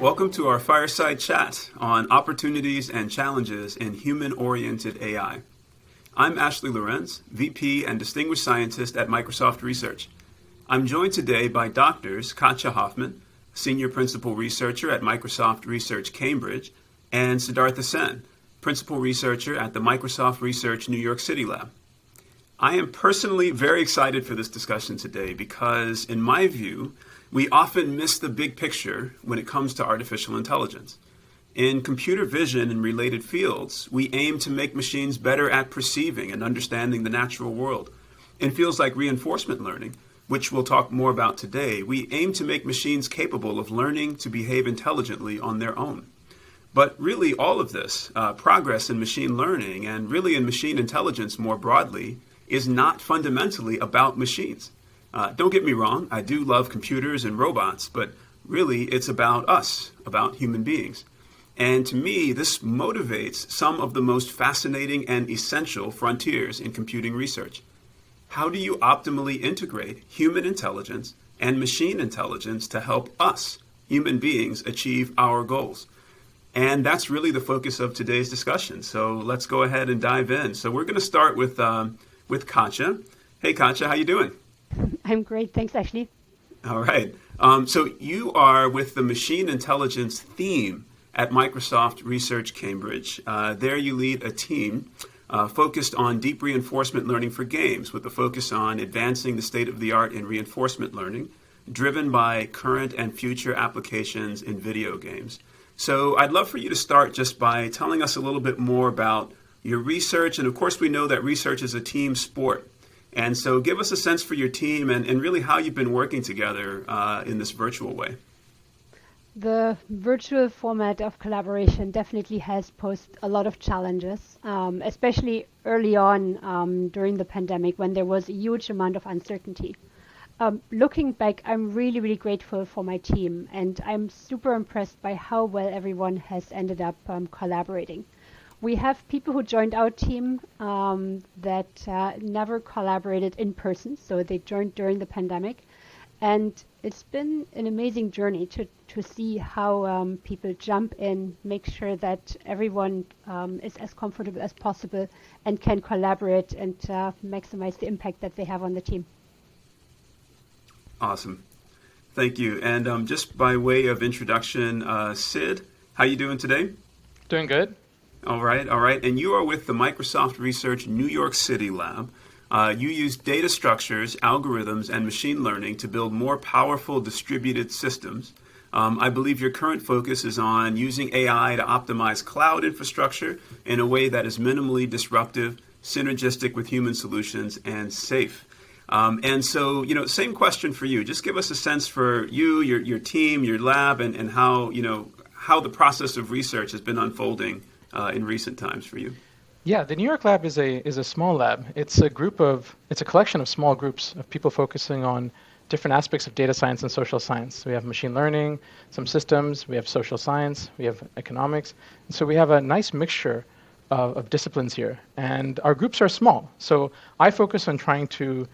Welcome to our Fireside chat on opportunities and challenges in human-oriented AI. I'm Ashley Llorens, VP and Distinguished Scientist at Microsoft Research. I'm joined today by doctors Katja Hofmann, Senior Principal Researcher at Microsoft Research Cambridge, and Siddhartha Sen, Principal Researcher at the Microsoft Research New York City Lab. I am personally very excited for this discussion today because, in my view, we often miss the big picture when it comes to artificial intelligence. In computer vision and related fields, we aim to make machines better at perceiving and understanding the natural world. In fields like reinforcement learning, which we'll talk more about today, we aim to make machines capable of learning to behave intelligently on their own. But really all of this, progress in machine learning and really in machine intelligence more broadly, is not fundamentally about machines. Don't get me wrong, I do love computers and robots, but really it's about us, about human beings. And to me, this motivates some of the most fascinating and essential frontiers in computing research. How do you optimally integrate human intelligence and machine intelligence to help us, human beings, achieve our goals? And that's really the focus of today's discussion. So let's go ahead and dive in. So we're going to start with Katja. Hey, Katja, how you doing? I'm great. Thanks, Ashley. All right. So you are with the machine intelligence theme at Microsoft Research Cambridge. There you lead a team focused on deep reinforcement learning for games, with a focus on advancing the state of the art in reinforcement learning, driven by current and future applications in video games. So I'd love for you to start just by telling us a little bit more about your research. And of course, we know that research is a team sport. And so give us a sense for your team and really how you've been working together in this virtual way. The virtual format of collaboration definitely has posed a lot of challenges, especially early on during the pandemic when there was a huge amount of uncertainty. Looking back, I'm really, really grateful for my team, and I'm super impressed by how well everyone has ended up collaborating. We have people who joined our team that never collaborated in person, so they joined during the pandemic. And it's been an amazing journey to see how people jump in, make sure that everyone is as comfortable as possible and can collaborate and maximize the impact that they have on the team. Awesome. Thank you. And just by way of introduction, Sid, how you doing today? Doing good. All right. And you are with the Microsoft Research New York City Lab. You use data structures, algorithms, and machine learning to build more powerful distributed systems. I believe your current focus is on using AI to optimize cloud infrastructure in a way that is minimally disruptive, synergistic with human solutions, and safe. And so, same question for you. Just give us a sense for you, your team, your lab, and how the process of research has been unfolding in recent times for you. Yeah, the New York lab is a small lab. It's a collection of small groups of people focusing on different aspects of data science and social science. We have machine learning, some systems, we have social science, we have economics. And so we have a nice mixture of disciplines here. And our groups are small. So I focus on trying to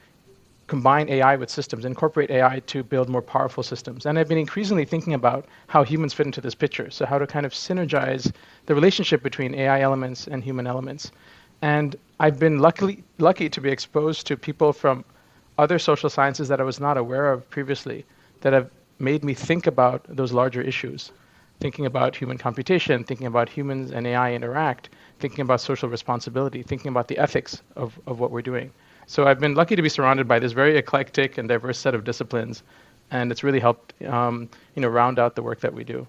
combine AI with systems, incorporate AI to build more powerful systems. And I've been increasingly thinking about how humans fit into this picture. So how to kind of synergize the relationship between AI elements and human elements. And I've been lucky to be exposed to people from other social sciences that I was not aware of previously that have made me think about those larger issues. Thinking about human computation, thinking about humans and AI interact, thinking about social responsibility, thinking about the ethics of what we're doing. So I've been lucky to be surrounded by this very eclectic and diverse set of disciplines, and it's really helped round out the work that we do.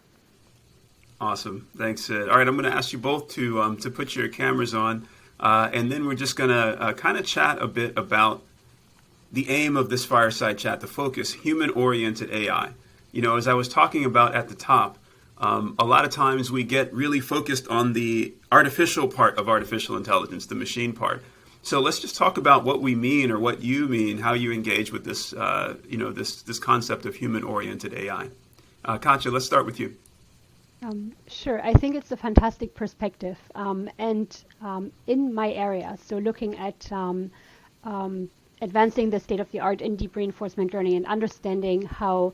Awesome. Thanks, Sid. All right, I'm going to ask you both to put your cameras on, and then we're just going to kind of chat a bit about the aim of this fireside chat, the focus, human-oriented AI. As I was talking about at the top, a lot of times we get really focused on the artificial part of artificial intelligence, the machine part. So let's just talk about what we mean, or what you mean, how you engage with this, this concept of human-oriented AI. Katja, let's start with you. Sure. I think it's a fantastic perspective. And in my area, so looking at advancing the state of the art in deep reinforcement learning and understanding how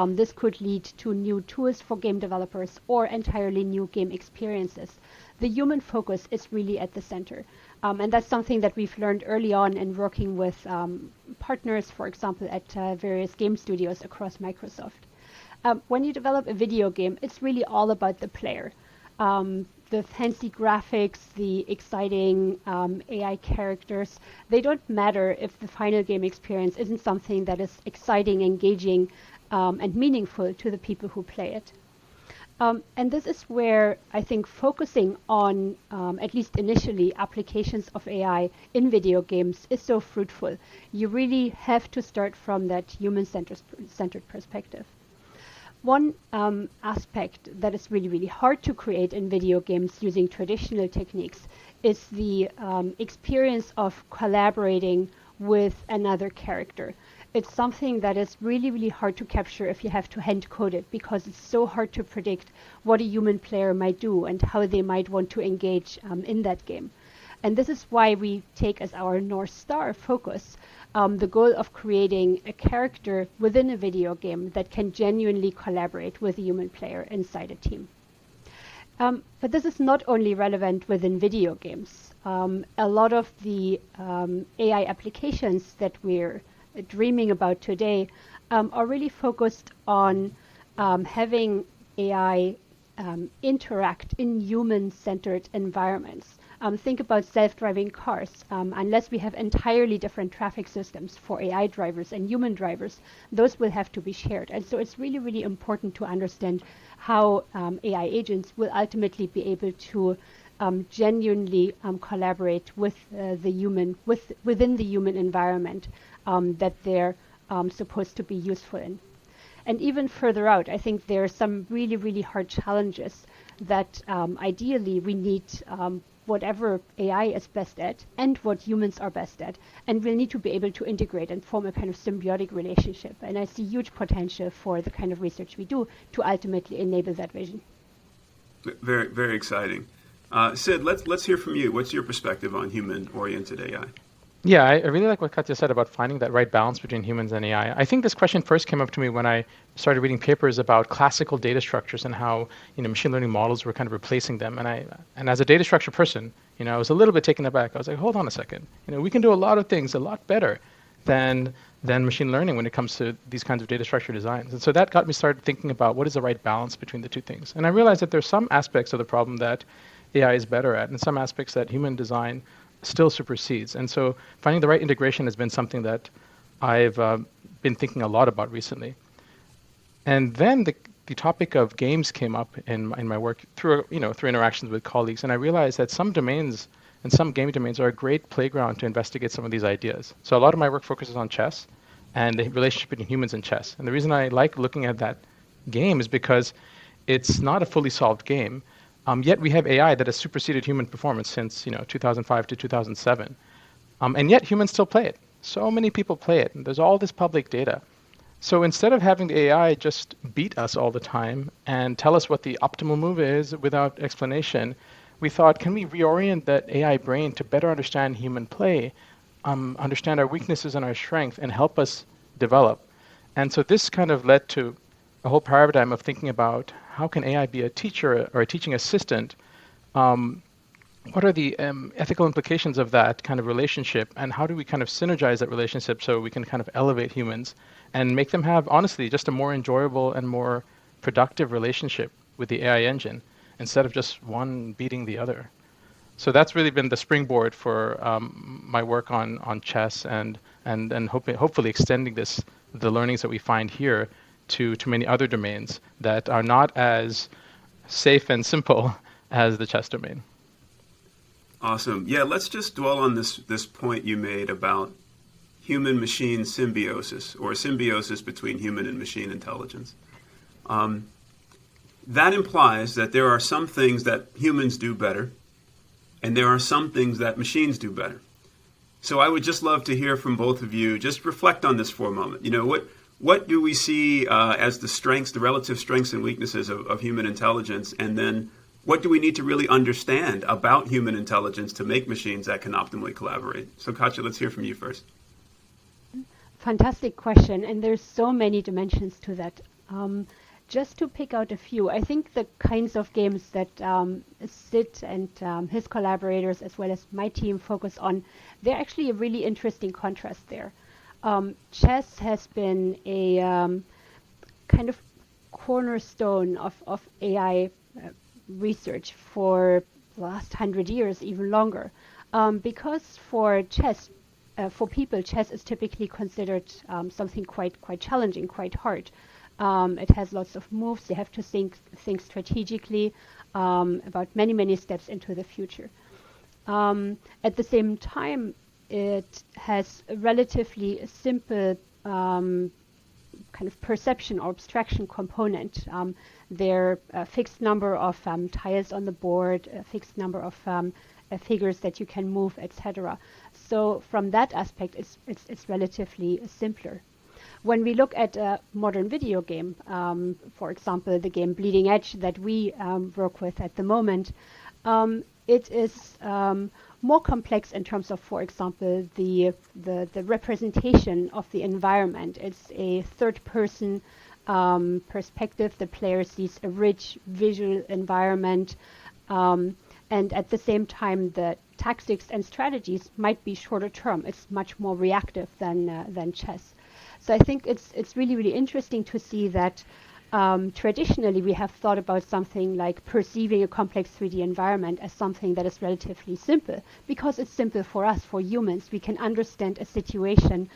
This could lead to new tools for game developers or entirely new game experiences. The human focus is really at the center. And that's something that we've learned early on in working with partners, for example, at various game studios across Microsoft. When you develop a video game, it's really all about the player. The fancy graphics, the exciting AI characters, they don't matter if the final game experience isn't something that is exciting, engaging, and meaningful to the people who play it. And this is where I think focusing on, at least initially, applications of AI in video games is so fruitful. You really have to start from that human-centered perspective. One aspect that is really, really hard to create in video games using traditional techniques is the experience of collaborating with another character. It's something that is really, really hard to capture if you have to hand code it, because it's so hard to predict what a human player might do and how they might want to engage in that game. And this is why we take as our North Star focus the goal of creating a character within a video game that can genuinely collaborate with a human player inside a team. But this is not only relevant within video games. A lot of the AI applications that we're dreaming about today are really focused on having AI interact in human-centered environments. Think about self-driving cars. Unless we have entirely different traffic systems for AI drivers and human drivers, those will have to be shared. And so it's really, really important to understand how AI agents will ultimately be able to genuinely collaborate with the human, within the human environment that they're supposed to be useful in. And even further out, I think there are some really, really hard challenges that ideally we need whatever AI is best at and what humans are best at. And we'll need to be able to integrate and form a kind of symbiotic relationship. And I see huge potential for the kind of research we do to ultimately enable that vision. Very, very exciting. Sid, let's hear from you. What's your perspective on human-oriented AI? Yeah, I really like what Katja said about finding that right balance between humans and AI. I think this question first came up to me when I started reading papers about classical data structures and how machine learning models were kind of replacing them. And as a data structure person, I was a little bit taken aback. I was like, hold on a second. We can do a lot of things a lot better than machine learning when it comes to these kinds of data structure designs. And so that got me started thinking about what is the right balance between the two things. And I realized that there's some aspects of the problem that AI is better at, and some aspects that human design still supersedes. And so finding the right integration has been something that I've been thinking a lot about recently. And then the topic of games came up in my work through interactions with colleagues, and I realized that some domains and some game domains are a great playground to investigate some of these ideas. So a lot of my work focuses on chess and the relationship between humans and chess. And the reason I like looking at that game is because it's not a fully solved game. Yet we have AI that has superseded human performance since 2005 to 2007, and yet humans still play it. So many people play it, and there's all this public data. So instead of having the AI just beat us all the time and tell us what the optimal move is without explanation, we thought, can we reorient that AI brain to better understand human play, understand our weaknesses and our strength, and help us develop? And so this kind of led to a whole paradigm of thinking about how can AI be a teacher or a teaching assistant? What are the ethical implications of that kind of relationship, and how do we kind of synergize that relationship so we can kind of elevate humans and make them have, honestly, just a more enjoyable and more productive relationship with the AI engine instead of just one beating the other? So that's really been the springboard for my work on chess and hopefully extending the learnings that we find here to many other domains that are not as safe and simple as the chess domain. Awesome. Yeah, let's just dwell on this point you made about human-machine symbiosis, or symbiosis between human and machine intelligence. That implies that there are some things that humans do better, and there are some things that machines do better. So I would just love to hear from both of you. Just reflect on this for a moment. What do we see as the relative strengths and weaknesses of human intelligence? And then what do we need to really understand about human intelligence to make machines that can optimally collaborate? So Katja, let's hear from you first. Fantastic question. And there's so many dimensions to that. Just to pick out a few, I think the kinds of games that Sid and his collaborators, as well as my team, focus on, they're actually a really interesting contrast there. Chess has been a kind of cornerstone of AI research for the last 100 years, even longer, because for chess, for people, chess is typically considered something quite challenging, quite hard. It has lots of moves. You have to think strategically about many steps into the future. At the same time, it has a relatively simple kind of perception or abstraction component. There are a fixed number of tiles on the board, a fixed number of figures that you can move, etc. So from that aspect, it's relatively simpler. When we look at a modern video game, for example, the game Bleeding Edge that we work with at the moment, it is more complex in terms of, for example, the representation of the environment. It's a third-person perspective. The player sees a rich visual environment, and at the same time, the tactics and strategies might be shorter term. It's much more reactive than chess. So I think it's really interesting to see that traditionally we have thought about something like perceiving a complex 3D environment as something that is relatively simple, because it's simple for us, for humans. We can understand a situation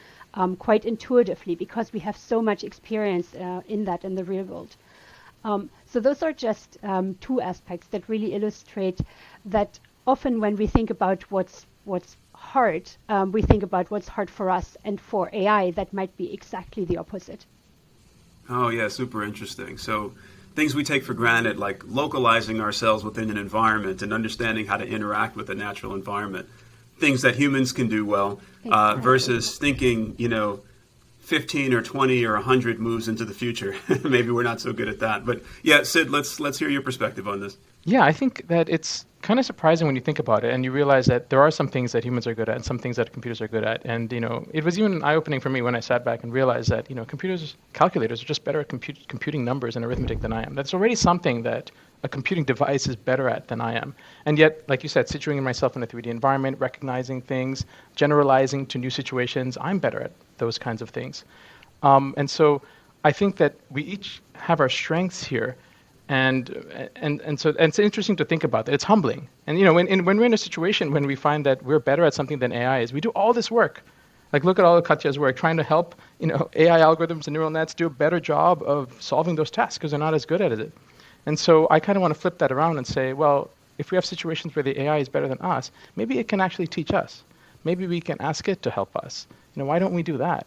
quite intuitively because we have so much experience in the real world. So those are just two aspects that really illustrate that often when we think about what's hard, we think about what's hard for us, and for AI, that might be exactly the opposite. Oh, yeah, super interesting. So things we take for granted, like localizing ourselves within an environment and understanding how to interact with a natural environment, things that humans can do well, versus thinking, 15 or 20 or 100 moves into the future. Maybe we're not so good at that. But yeah, Sid, let's hear your perspective on this. Yeah, I think that it's kind of surprising when you think about it and you realize that there are some things that humans are good at and some things that computers are good at. And, it was even eye-opening for me when I sat back and realized that, calculators are just better at computing numbers and arithmetic than I am. That's already something that a computing device is better at than I am. And yet, like you said, situating myself in a 3D environment, recognizing things, generalizing to new situations, I'm better at those kinds of things. And so I think that we each have our strengths here. And so it's interesting to think about that. It's humbling. And when we're in a situation when we find that we're better at something than AI is, we do all this work. Like look at all of Katja's work, trying to help AI algorithms and neural nets do a better job of solving those tasks because they're not as good at it. And so I kind of want to flip that around and say, well, if we have situations where the AI is better than us, maybe it can actually teach us. Maybe we can ask it to help us. Why don't we do that?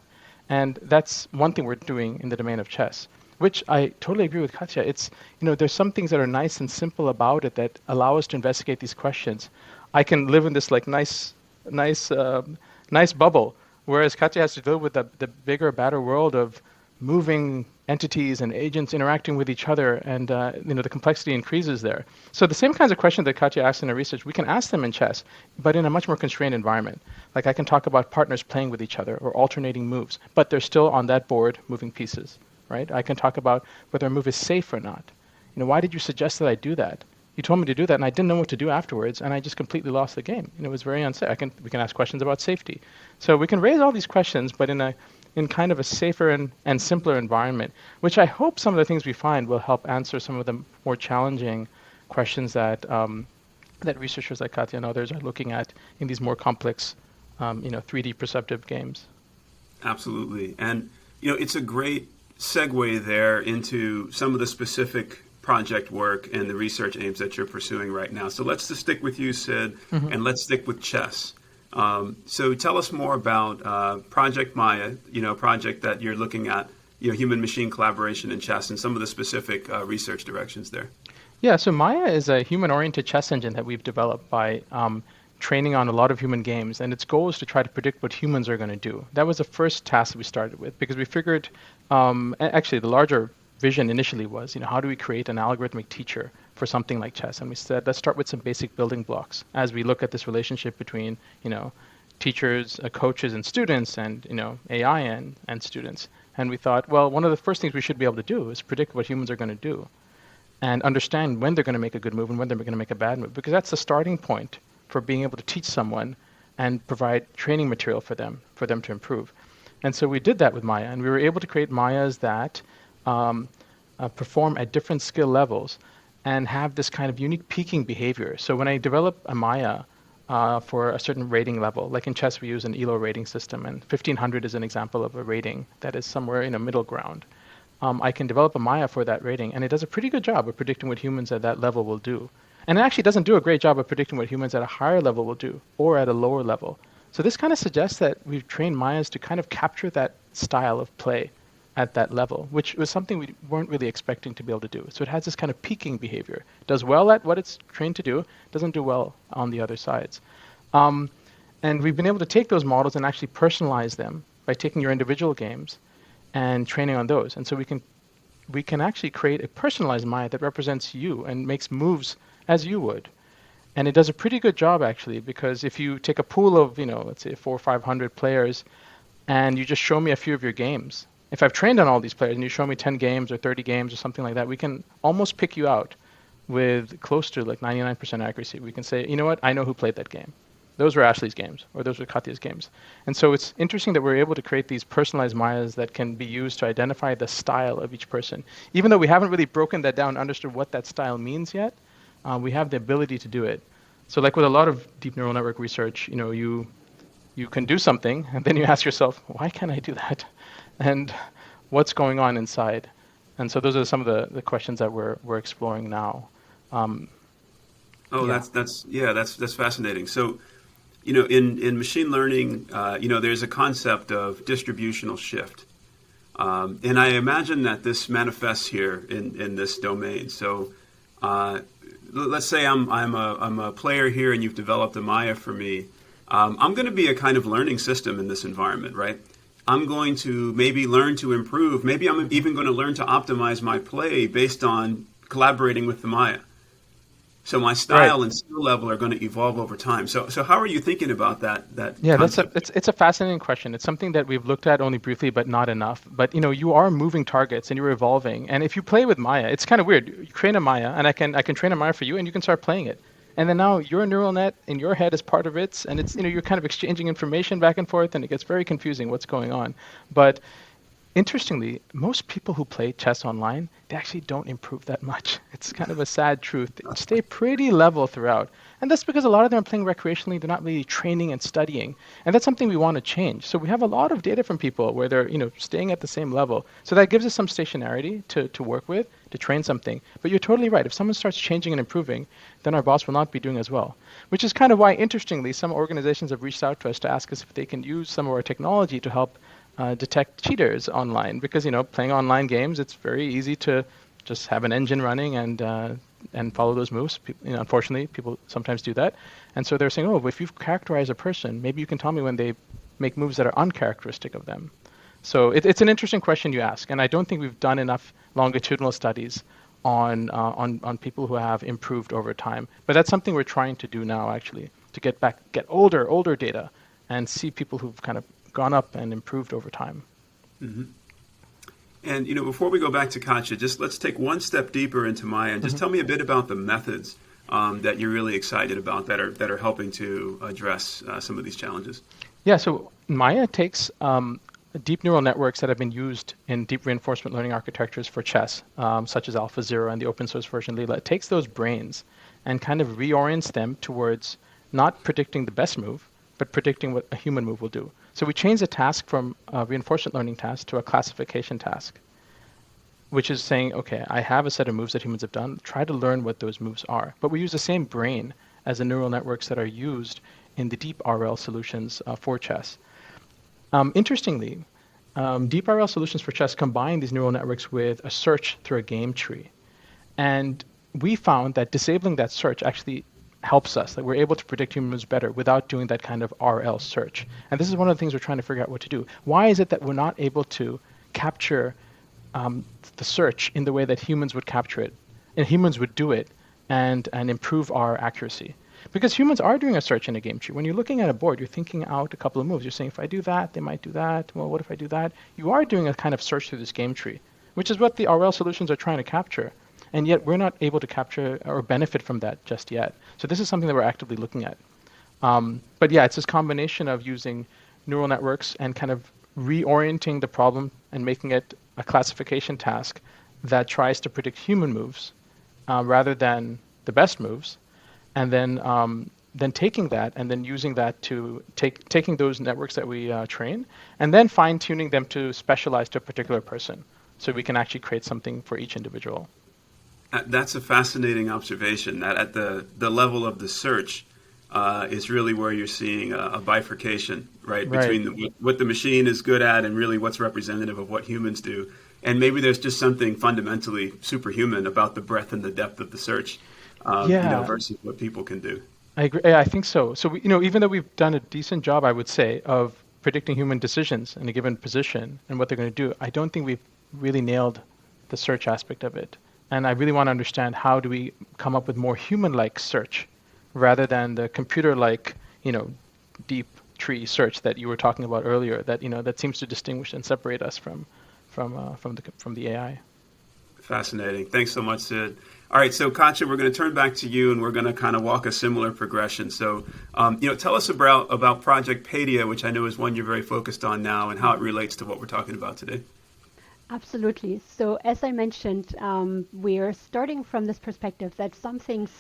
And that's one thing we're doing in the domain of chess, which I totally agree with Katja. It's, there's some things that are nice and simple about it that allow us to investigate these questions. I can live in this nice bubble, whereas Katja has to deal with the bigger, badder world of moving entities and agents interacting with each other, and the complexity increases there. So the same kinds of questions that Katja asked in her research, we can ask them in chess, but in a much more constrained environment. Like I can talk about partners playing with each other or alternating moves, but they're still on that board moving pieces. Right? I can talk about whether a move is safe or not. Why did you suggest that I do that? You told me to do that, and I didn't know what to do afterwards, and I just completely lost the game. It was very unsafe. We can ask questions about safety. So we can raise all these questions, but in kind of a safer and simpler environment, which I hope some of the things we find will help answer some of the more challenging questions that that researchers like Katja and others are looking at in these more complex, 3D perceptive games. Absolutely, and it's a great segue there into some of the specific project work and the research aims that you're pursuing right now. So let's just stick with you, Sid, and let's stick with chess. So tell us more about Project Maia, project that you're looking at, human-machine collaboration in chess, and some of the specific research directions there. Yeah, so Maia is a human-oriented chess engine that we've developed by training on a lot of human games, and its goal is to try to predict what humans are going to do. That was the first task that we started with, because we figured, actually the larger vision initially was, how do we create an algorithmic teacher for something like chess? And we said, let's start with some basic building blocks as we look at this relationship between, teachers, coaches, and students, and, AI and students. And we thought, well, one of the first things we should be able to do is predict what humans are going to do and understand when they're going to make a good move and when they're going to make a bad move, because that's the starting point for being able to teach someone and provide training material for them to improve. And so we did that with Maia, and we were able to create Maias that perform at different skill levels and have this kind of unique peaking behavior. So when I develop a Maia for a certain rating level, like in chess we use an ELO rating system, and 1500 is an example of a rating that is somewhere in a middle ground. I can develop a Maia for that rating, and it does a pretty good job of predicting what humans at that level will do. And it actually doesn't do a great job of predicting what humans at a higher level will do, or at a lower level. So this kind of suggests that we've trained Maias to kind of capture that style of play at that level, which was something we weren't really expecting to be able to do. So it has this kind of peaking behavior. It does well at what it's trained to do, doesn't do well on the other sides. And we've been able to take those models and actually personalize them by taking your individual games and training on those. And so we can actually create a personalized Maia that represents you and makes moves as you would. And it does a pretty good job, actually, because if you take a pool of, let's say 400 or 500 players, and you just show me a few of your games, if I've trained on all these players and you show me 10 games or 30 games or something like that, we can almost pick you out with close to like 99% accuracy. We can say, you know what, I know who played that game. Those were Ashley's games, or those were Katja's games. And so it's interesting that we're able to create these personalized Maias that can be used to identify the style of each person. Even though we haven't really broken that down and understood what that style means yet, we have the ability to do it. So like with a lot of deep neural network research, you can do something, and then you ask yourself, why can't I do that? And what's going on inside? And so those are some of the questions that we're exploring now. That's fascinating. So, in machine learning, there's a concept of distributional shift. And I imagine that this manifests here in this domain. So let's say I'm a player here and you've developed a Maia for me. I'm going to be a kind of learning system in this environment, right? I'm going to maybe learn to improve. Maybe I'm even going to learn to optimize my play based on collaborating with the Maia. So my style and skill level are going to evolve over time. So how are you thinking about that? Yeah, it's a fascinating question. It's something that we've looked at only briefly, but not enough. But you are moving targets and you're evolving. And if you play with Maia, it's kind of weird. You train a Maia, and I can train a Maia for you, and you can start playing it. And then now your neural net in your head is part of it, and it's you're kind of exchanging information back and forth, and it gets very confusing what's going on. But interestingly, most people who play chess online, they actually don't improve that much. It's kind of a sad truth. They stay pretty level throughout. And that's because a lot of them are playing recreationally. They're not really training and studying. And that's something we want to change. So we have a lot of data from people where they're staying at the same level. So that gives us some stationarity to work with, to train something. But you're totally right. If someone starts changing and improving, then our boss will not be doing as well. Which is kind of why, interestingly, some organizations have reached out to us to ask us if they can use some of our technology to help detect cheaters online, because playing online games, it's very easy to just have an engine running and follow those moves. Unfortunately, people sometimes do that, and so they're saying, oh, if you've characterized a person, maybe you can tell me when they make moves that are uncharacteristic of them. So it's an interesting question you ask, and I don't think we've done enough longitudinal studies on people who have improved over time. But that's something we're trying to do now, actually, to get older data and see people who've kind of gone up and improved over time. Mm-hmm. And before we go back to Katja, just let's take one step deeper into Maia and just tell me a bit about the methods that you're really excited about that are helping to address some of these challenges. Yeah, so Maia takes deep neural networks that have been used in deep reinforcement learning architectures for chess, such as AlphaZero and the open source version Leela. It takes those brains and kind of reorients them towards not predicting the best move, but predicting what a human move will do. So we change the task from a reinforcement learning task to a classification task, which is saying, okay, I have a set of moves that humans have done. Try to learn what those moves are. But we use the same brain as the neural networks that are used in the deep RL solutions for chess. Interestingly, deep RL solutions for chess combine these neural networks with a search through a game tree. And we found that disabling that search actually helps us, that we're able to predict human moves better without doing that kind of RL search. And this is one of the things we're trying to figure out what to do. Why is it that we're not able to capture the search in the way that humans would capture it, and humans would do it, and improve our accuracy? Because humans are doing a search in a game tree. When you're looking at a board, you're thinking out a couple of moves. You're saying, if I do that, they might do that. Well, what if I do that? You are doing a kind of search through this game tree, which is what the RL solutions are trying to capture. And yet we're not able to capture or benefit from that just yet. So this is something that we're actively looking at. But yeah, it's this combination of using neural networks and kind of reorienting the problem and making it a classification task that tries to predict human moves rather than the best moves, and then taking that and then using that to taking those networks that we train and then fine-tuning them to specialize to a particular person, so we can actually create something for each individual. That's a fascinating observation, that at the level of the search is really where you're seeing a bifurcation, right? Between what the machine is good at and really what's representative of what humans do. And maybe there's just something fundamentally superhuman about the breadth and the depth of the search, versus what people can do. I agree. Yeah, I think so. So we, even though we've done a decent job, I would say, of predicting human decisions in a given position and what they're going to do, I don't think we've really nailed the search aspect of it. And I really want to understand, how do we come up with more human-like search rather than the computer-like, deep tree search that you were talking about earlier, that that seems to distinguish and separate us from the AI. Fascinating. Thanks so much, Sid. All right, so Katja, we're going to turn back to you, and we're going to kind of walk a similar progression. So, tell us about Project Paidia, which I know is one you're very focused on now, and how it relates to what we're talking about today. Absolutely. So as I mentioned, we're starting from this perspective that some things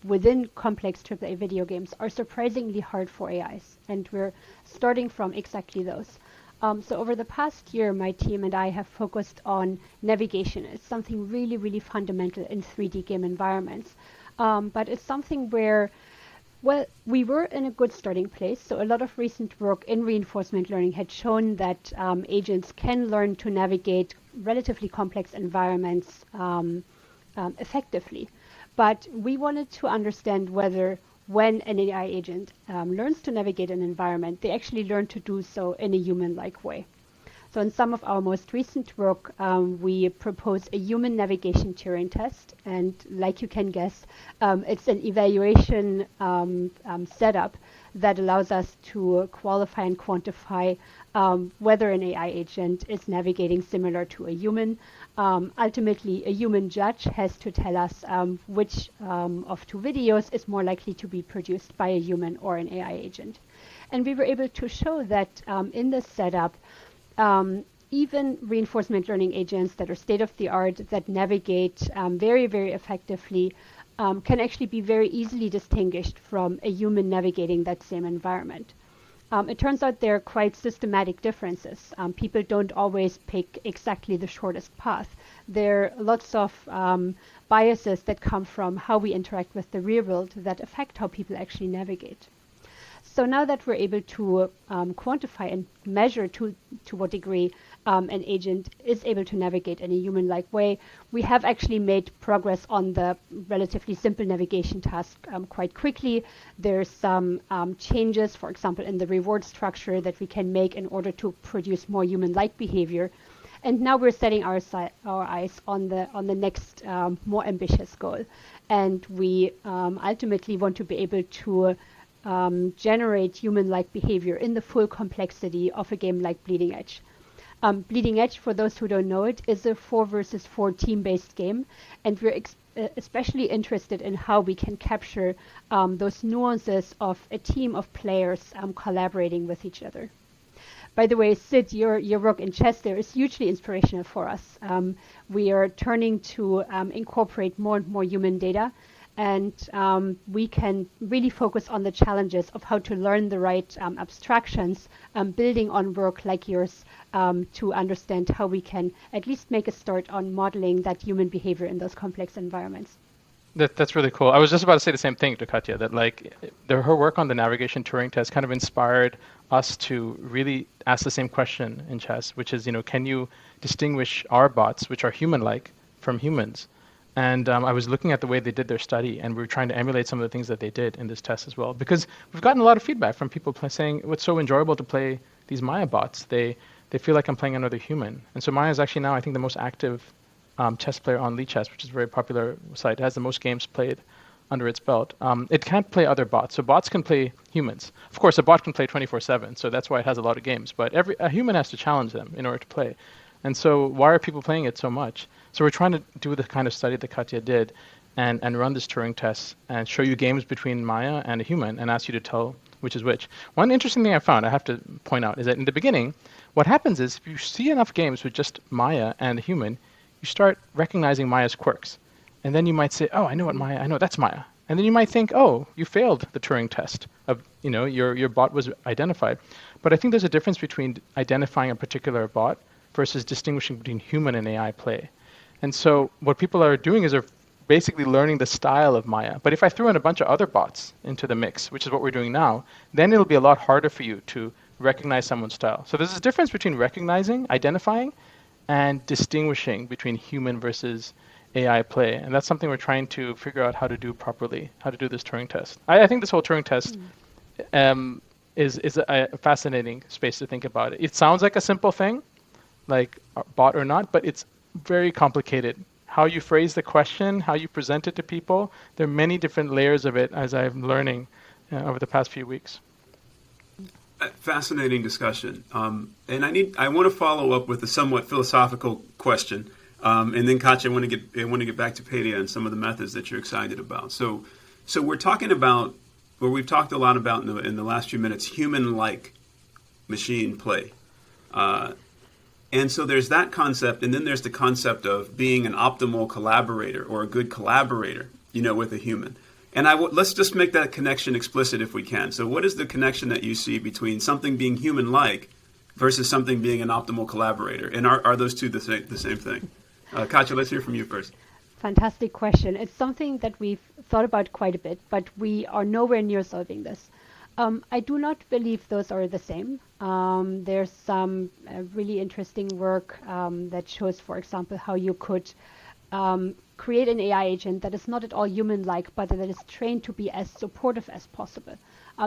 within complex AAA video games are surprisingly hard for AIs, and we're starting from exactly those. So over the past year, my team and I have focused on navigation. It's something really, really fundamental in 3D game environments. But it's something where, we were in a good starting place. So a lot of recent work in reinforcement learning had shown that agents can learn to navigate relatively complex environments effectively. But we wanted to understand whether, when an AI agent learns to navigate an environment, they actually learn to do so in a human-like way. So in some of our most recent work, we propose a human navigation Turing test. And like you can guess, it's an evaluation setup that allows us to qualify and quantify whether an AI agent is navigating similar to a human. Ultimately, a human judge has to tell us which of two videos is more likely to be produced by a human or an AI agent. And we were able to show that in this setup, even reinforcement learning agents that are state-of-the-art, that navigate very, very effectively, can actually be very easily distinguished from a human navigating that same environment. It turns out there are quite systematic differences. People don't always pick exactly the shortest path. There are lots of biases that come from how we interact with the real world that affect how people actually navigate. So now that we're able to quantify and measure to what degree an agent is able to navigate in a human-like way, we have actually made progress on the relatively simple navigation task quite quickly. There's some changes, for example, in the reward structure that we can make in order to produce more human-like behavior. And now we're setting our eyes on the next more ambitious goal. And we ultimately want to be able to generate human-like behavior in the full complexity of a game like Bleeding Edge. Bleeding Edge, for those who don't know it, is a 4 versus 4 team-based game, and we're especially interested in how we can capture those nuances of a team of players collaborating with each other. By the way, Sid, your work in chess there is hugely inspirational for us. We are turning to incorporate more and more human data, and we can really focus on the challenges of how to learn the right abstractions, building on work like yours to understand how we can at least make a start on modeling that human behavior in those complex environments. That's really cool. I was just about to say the same thing to Katja, that her work on the navigation Turing test kind of inspired us to really ask the same question in chess, which is, can you distinguish our bots, which are human-like, from humans? And I was looking at the way they did their study, and we were trying to emulate some of the things that they did in this test as well. Because we've gotten a lot of feedback from people saying it's so enjoyable to play these Maia bots. They feel like I'm playing another human. And so Maia is actually now, I think, the most active chess player on Lichess, which is a very popular site. It has the most games played under its belt, it can't play other bots. So bots can play humans. Of course, a bot can play 24/7, so that's why it has a lot of games. But a human has to challenge them in order to play. And so why are people playing it so much? So we're trying to do the kind of study that Katja did and run this Turing test and show you games between Maia and a human and ask you to tell which is which. One interesting thing I found, I have to point out, is that in the beginning, what happens is if you see enough games with just Maia and a human, you start recognizing Maia's quirks. And then you might say, oh, I know that's Maia. And then you might think, oh, you failed the Turing test of, your bot was identified. But I think there's a difference between identifying a particular bot versus distinguishing between human and AI play. And so what people are doing is they're basically learning the style of Maia. But if I threw in a bunch of other bots into the mix, which is what we're doing now, then it'll be a lot harder for you to recognize someone's style. So there's a difference between recognizing, identifying, and distinguishing between human versus AI play. And that's something we're trying to figure out how to do properly, how to do this Turing test. I think this whole Turing test is a fascinating space to think about it. It sounds like a simple thing, like bot or not, but it's very complicated. How you phrase the question, how you present it to people, there are many different layers of it as I'm learning over the past few weeks. Fascinating discussion. And I want to follow up with a somewhat philosophical question. And then Katja, I want to get back to Paidia and some of the methods that you're excited about. So we're talking about, or we've talked a lot about in the last few minutes, human-like machine play. And so there's that concept, and then there's the concept of being an optimal collaborator or a good collaborator, with a human. And let's just make that connection explicit if we can. So what is the connection that you see between something being human-like versus something being an optimal collaborator? And are those two the same thing? Katja, let's hear from you first. Fantastic question. It's something that we've thought about quite a bit, but we are nowhere near solving this. I do not believe those are the same. There's some really interesting work that shows, for example, how you could create an AI agent that is not at all human-like, but that is trained to be as supportive as possible.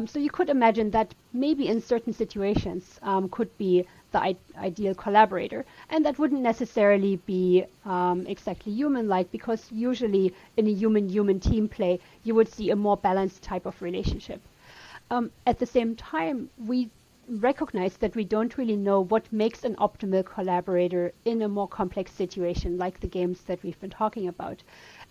So you could imagine that maybe in certain situations could be the ideal collaborator, and that wouldn't necessarily be exactly human-like, because usually in a human-human team play, you would see a more balanced type of relationship. At the same time, we recognize that we don't really know what makes an optimal collaborator in a more complex situation, like the games that we've been talking about.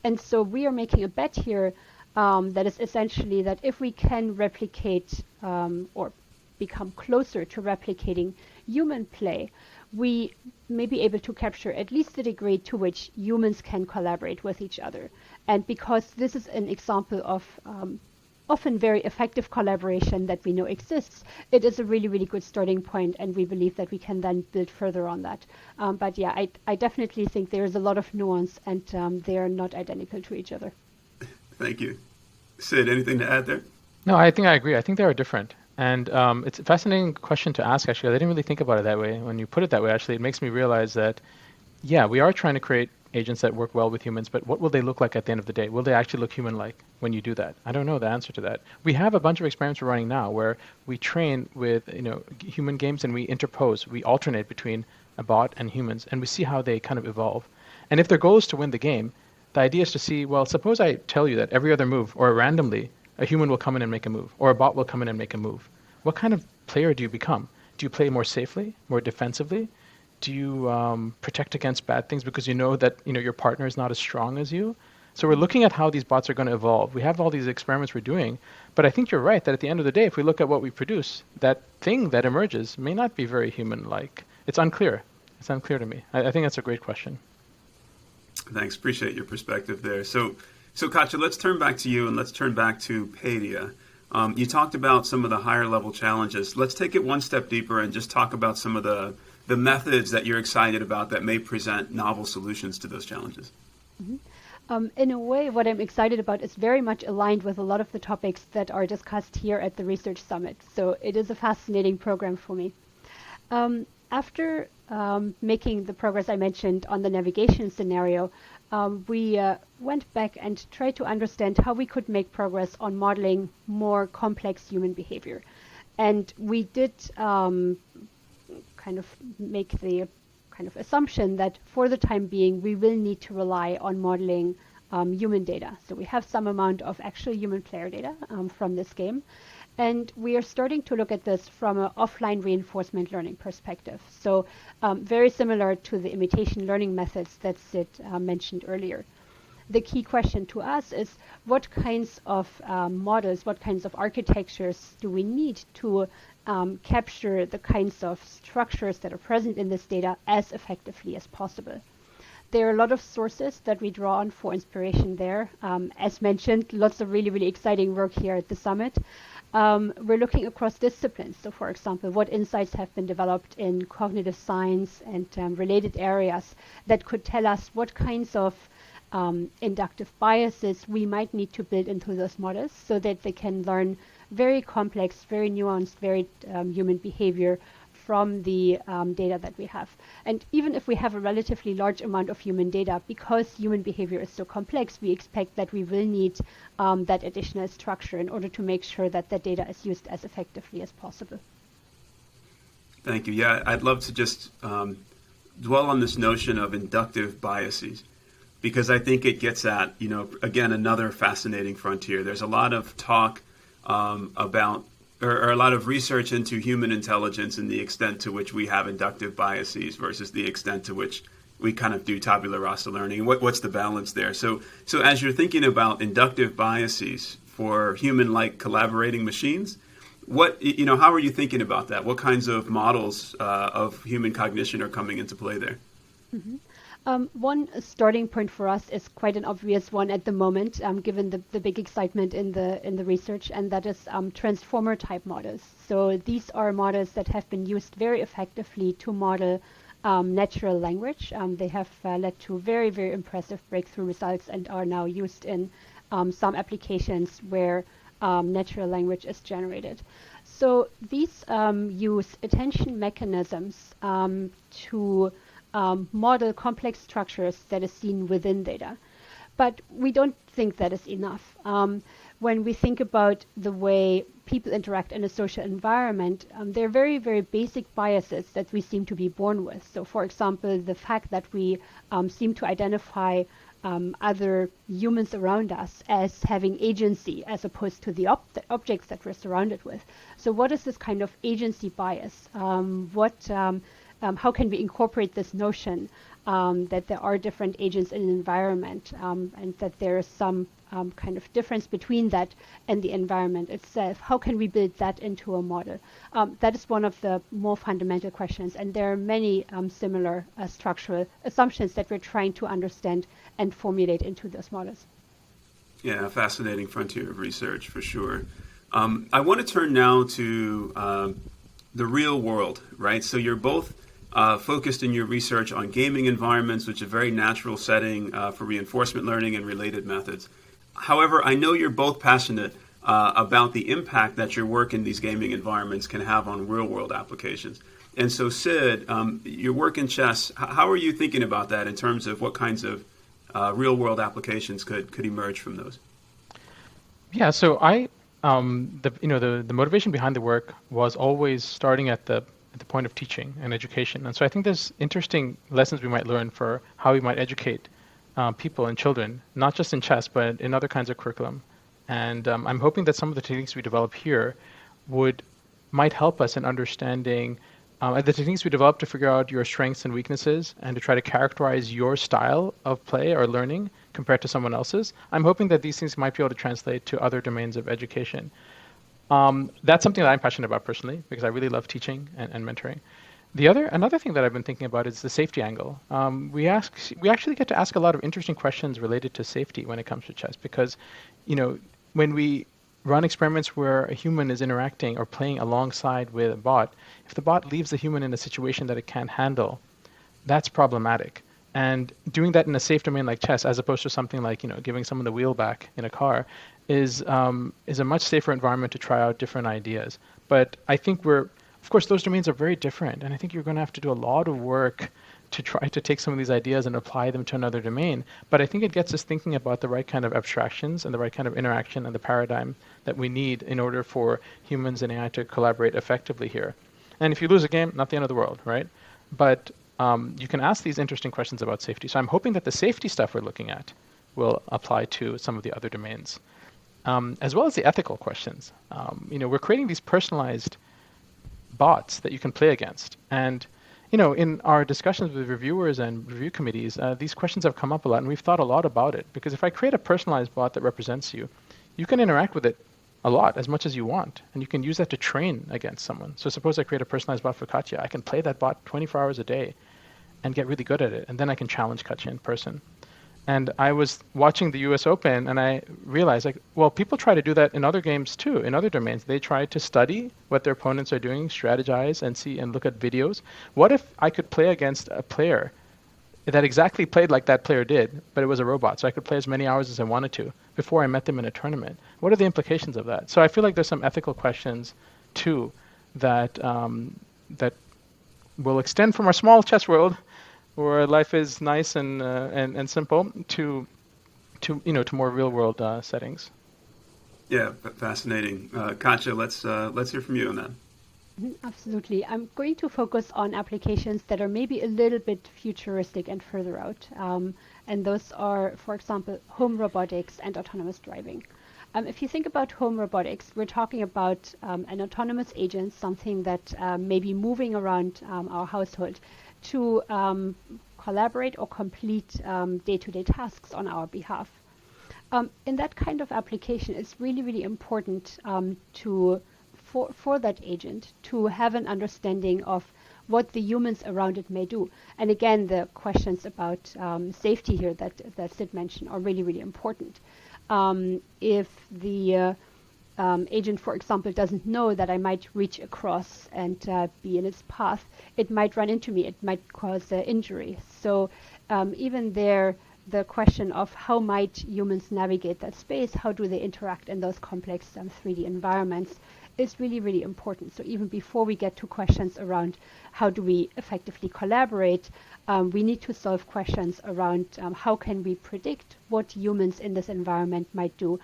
And so we are making a bet here that is essentially that if we can replicate or become closer to replicating human play, we may be able to capture at least the degree to which humans can collaborate with each other. And because this is an example of often very effective collaboration that we know exists, it is a really, really good starting point, and we believe that we can then build further on that. But yeah, I definitely think there is a lot of nuance, and they are not identical to each other. Thank you. Sid, anything to add there? No, I think I agree. I think they are different. And it's a fascinating question to ask, actually. I didn't really think about it that way. When you put it that way, actually, it makes me realize that, yeah, we are trying to create agents that work well with humans, but what will they look like at the end of the day? Will they actually look human-like when you do that? I don't know the answer to that. We have a bunch of experiments we're running now where we train with human games, and we interpose, we alternate between a bot and humans, and we see how they kind of evolve. And if their goal is to win the game, the idea is to see, well, suppose I tell you that every other move, or randomly, a human will come in and make a move, or a bot will come in and make a move. What kind of player do you become? Do you play more safely, more defensively? Do you protect against bad things because you know that your partner is not as strong as you? So we're looking at how these bots are going to evolve. We have all these experiments we're doing, but I think you're right that at the end of the day, if we look at what we produce, that thing that emerges may not be very human-like. It's unclear. It's unclear to me. I think that's a great question. Thanks. Appreciate your perspective there. So Katja, let's turn back to you and let's turn back to Paidia. You talked about some of the higher level challenges. Let's take it one step deeper and just talk about some of the methods that you're excited about that may present novel solutions to those challenges. Mm-hmm. In a way, what I'm excited about is very much aligned with a lot of the topics that are discussed here at the Research Summit. So it is a fascinating program for me. After making the progress I mentioned on the navigation scenario, we went back and tried to understand how we could make progress on modeling more complex human behavior. And we did kind of make the kind of assumption that for the time being, we will need to rely on modeling human data. So we have some amount of actual human player data from this game. And we are starting to look at this from an offline reinforcement learning perspective. So very similar to the imitation learning methods that Sid mentioned earlier. The key question to us is what kinds of models, what kinds of architectures do we need to capture the kinds of structures that are present in this data as effectively as possible. There are a lot of sources that we draw on for inspiration there. As mentioned, lots of really, really exciting work here at the summit. We're looking across disciplines. So for example, what insights have been developed in cognitive science and related areas that could tell us what kinds of inductive biases we might need to build into those models so that they can learn very complex, very nuanced, very human behavior from the data that we have. And even if we have a relatively large amount of human data, because human behavior is so complex, we expect that we will need that additional structure in order to make sure that the data is used as effectively as possible. Thank you. Yeah, I'd love to just dwell on this notion of inductive biases, because I think it gets at, again, another fascinating frontier. There's a lot of talk about, or a lot of research into human intelligence and the extent to which we have inductive biases versus the extent to which we kind of do tabula rasa learning. What's the balance there? So as you're thinking about inductive biases for human-like collaborating machines, how are you thinking about that? What kinds of models of human cognition are coming into play there? Mm-hmm. One starting point for us is quite an obvious one at the moment, given the big excitement in the research, and that is transformer type models. So these are models that have been used very effectively to model natural language. They have led to very, very impressive breakthrough results and are now used in some applications where natural language is generated. So these use attention mechanisms to model complex structures that is seen within data. But we don't think that is enough. When we think about the way people interact in a social environment, there are very, very basic biases that we seem to be born with. So for example, the fact that we seem to identify other humans around us as having agency as opposed to the objects that we're surrounded with. So what is this kind of agency bias? How can we incorporate this notion that there are different agents in an environment and that there is some kind of difference between that and the environment itself? How can we build that into a model? That is one of the more fundamental questions, and there are many similar structural assumptions that we're trying to understand and formulate into those models. Yeah, a fascinating frontier of research for sure. I want to turn now to the real world, right? So you're both focused in your research on gaming environments, which is a very natural setting for reinforcement learning and related methods. However, I know you're both passionate about the impact that your work in these gaming environments can have on real-world applications. And so, Sid, your work in chess, how are you thinking about that in terms of what kinds of real-world applications could emerge from those? Yeah, so the motivation behind the work was always starting at the point of teaching and education. And so I think there's interesting lessons we might learn for how we might educate people and children, not just in chess, but in other kinds of curriculum. And I'm hoping that some of the techniques we develop here might help us in understanding the techniques we develop to figure out your strengths and weaknesses and to try to characterize your style of play or learning compared to someone else's. I'm hoping that these things might be able to translate to other domains of education. That's something that I'm passionate about personally, because I really love teaching and mentoring. Another thing that I've been thinking about is the safety angle. We actually get to ask a lot of interesting questions related to safety when it comes to chess, because, when we run experiments where a human is interacting or playing alongside with a bot, if the bot leaves the human in a situation that it can't handle, that's problematic. And doing that in a safe domain like chess, as opposed to something like giving someone the wheel back in a car, is a much safer environment to try out different ideas. But I think of course, those domains are very different, and I think you're going to have to do a lot of work to try to take some of these ideas and apply them to another domain. But I think it gets us thinking about the right kind of abstractions and the right kind of interaction and the paradigm that we need in order for humans and AI to collaborate effectively here. And if you lose a game, not the end of the world, right? But you can ask these interesting questions about safety. So I'm hoping that the safety stuff we're looking at will apply to some of the other domains, as well as the ethical questions. We're creating these personalized bots that you can play against. And in our discussions with reviewers and review committees, these questions have come up a lot, and we've thought a lot about it. Because if I create a personalized bot that represents you, you can interact with it a lot, as much as you want, and you can use that to train against someone. So suppose I create a personalized bot for Katja. I can play that bot 24 hours a day and get really good at it, and then I can challenge Katja in person. And I was watching the US Open, and I realized, people try to do that in other games too, in other domains. They try to study what their opponents are doing, strategize, and see and look at videos. What if I could play against a player that exactly played like that player did, but it was a robot, so I could play as many hours as I wanted to before I met them in a tournament? What are the implications of that? So I feel like there's some ethical questions too that that will extend from our small chess world, where life is nice and simple, to more real world settings. Yeah, fascinating. Katja, let's hear from you on that. Absolutely. I'm going to focus on applications that are maybe a little bit futuristic and further out. And those are, for example, home robotics and autonomous driving. If you think about home robotics, we're talking about an autonomous agent, something that may be moving around our household to collaborate or complete day-to-day tasks on our behalf. In that kind of application, it's really, really important for that agent to have an understanding of what the humans around it may do. And again, the questions about safety here that Sid mentioned are really, really important. If the agent, for example, doesn't know that I might reach across and be in its path, it might run into me. It might cause injury. So even there, the question of how might humans navigate that space, how do they interact in those complex 3D environments, is really, really important. So even before we get to questions around how do we effectively collaborate, we need to solve questions around how can we predict what humans in this environment might do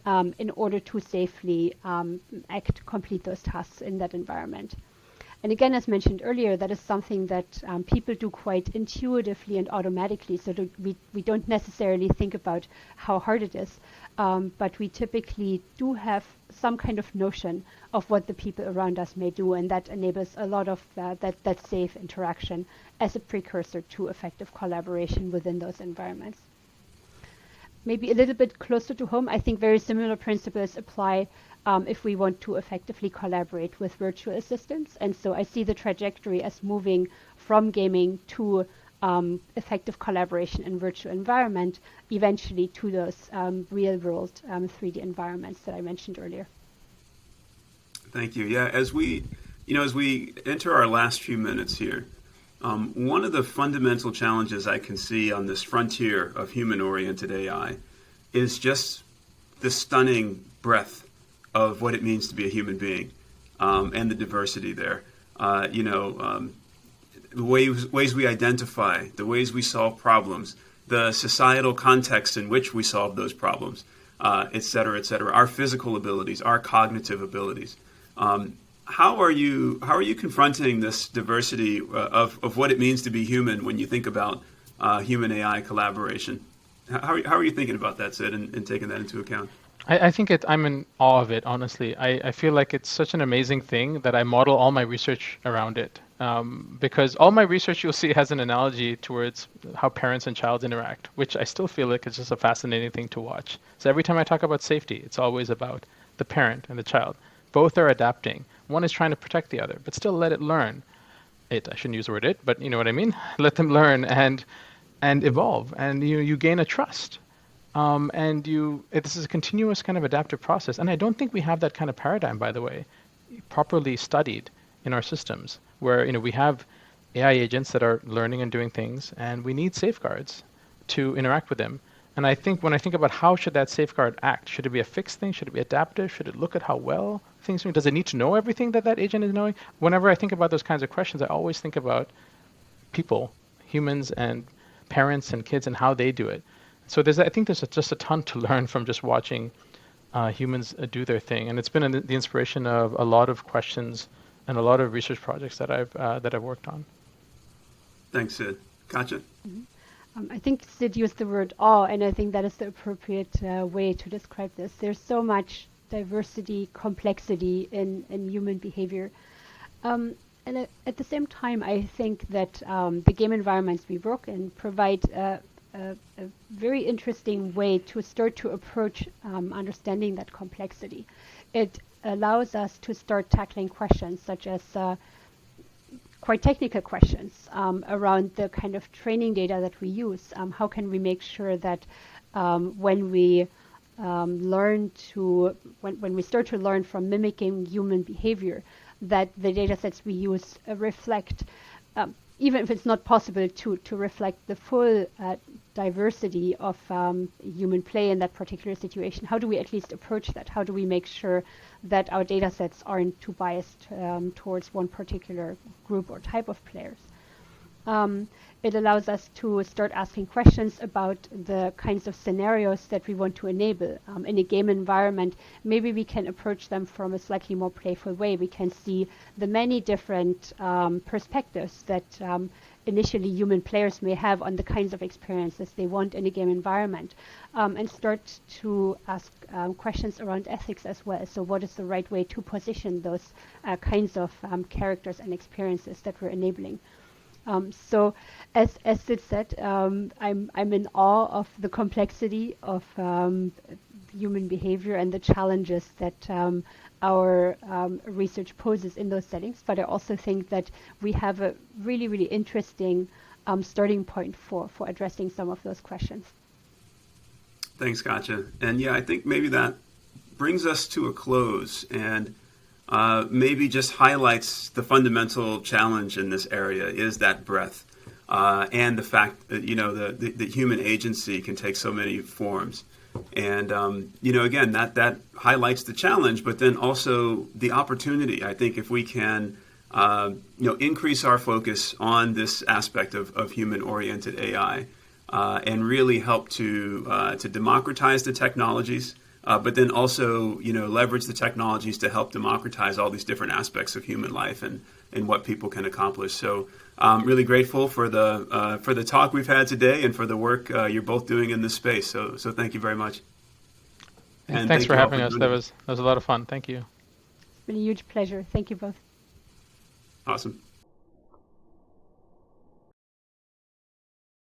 in order to safely complete those tasks in that environment. And again, as mentioned earlier, that is something that people do quite intuitively and automatically, so we don't necessarily think about how hard it is, but we typically do have some kind of notion of what the people around us may do, and that enables a lot of that safe interaction as a precursor to effective collaboration within those environments. Maybe a little bit closer to home, I think very similar principles apply if we want to effectively collaborate with virtual assistants. And so I see the trajectory as moving from gaming to effective collaboration in virtual environment, eventually to those real world 3D environments that I mentioned earlier. Thank you. Yeah, as we enter our last few minutes here, one of the fundamental challenges I can see on this frontier of human-oriented AI is just the stunning breadth of what it means to be a human being, and the diversity there. The ways we identify, the ways we solve problems, the societal context in which we solve those problems, et cetera, our physical abilities, our cognitive abilities. How are you confronting this diversity of what it means to be human when you think about human AI collaboration? How are you thinking about that, Sid, and taking that into account? I think I'm in awe of it, honestly. I feel like it's such an amazing thing that I model all my research around it. Because all my research you'll see has an analogy towards how parents and child interact, which I still feel like is just a fascinating thing to watch. So every time I talk about safety, it's always about the parent and the child. Both are adapting. One is trying to protect the other, but still let it learn. I shouldn't use the word it, but you know what I mean? Let them learn and evolve, and you gain a trust. This is a continuous kind of adaptive process. And I don't think we have that kind of paradigm, by the way, properly studied in our systems, where we have AI agents that are learning and doing things, and we need safeguards to interact with them. And I think when I think about how should that safeguard act, should it be a fixed thing? Should it be adaptive? Should it look at how well things are? Does it need to know everything that agent is knowing? Whenever I think about those kinds of questions, I always think about people, humans and parents and kids, and how they do it. So I think there's just a ton to learn from just watching humans do their thing, and it's been the inspiration of a lot of questions and a lot of research projects that I've worked on. Thanks, Sid. Katja? Mm-hmm. I think Sid used the word awe, and I think that is the appropriate way to describe this. There's so much diversity, complexity in human behavior. And at the same time, I think that the game environments we work in provide a very interesting way to start to approach understanding that complexity. It allows us to start tackling questions such as quite technical questions around the kind of training data that we use. How can we make sure that when we when we start to learn from mimicking human behavior, that the data sets we use reflect, even if it's not possible to reflect the full diversity of human play in that particular situation. How do we at least approach that? How do we make sure that our data sets aren't too biased towards one particular group or type of players? It allows us to start asking questions about the kinds of scenarios that we want to enable. In a game environment, maybe we can approach them from a slightly more playful way. We can see the many different perspectives that initially human players may have on the kinds of experiences they want in a game environment, and start to ask questions around ethics as well. So what is the right way to position those kinds of characters and experiences that we're enabling? So, as Sid said, I'm in awe of the complexity of human behavior and the challenges that our research poses in those settings. But I also think that we have a really, really interesting starting point for addressing some of those questions. Thanks, Katja. And yeah, I think maybe that brings us to a close, and maybe just highlights the fundamental challenge in this area is that breadth, and the fact that, the human agency can take so many forms. And, again, that highlights the challenge, but then also the opportunity. I think if we can, increase our focus on this aspect of human-oriented AI, and really help to democratize the technologies, but then also, leverage the technologies to help democratize all these different aspects of human life and what people can accomplish. So I'm really grateful for the talk we've had today and for the work you're both doing in this space. So thank you very much. And thanks for having us. That was a lot of fun. Thank you. It's been a huge pleasure. Thank you both. Awesome.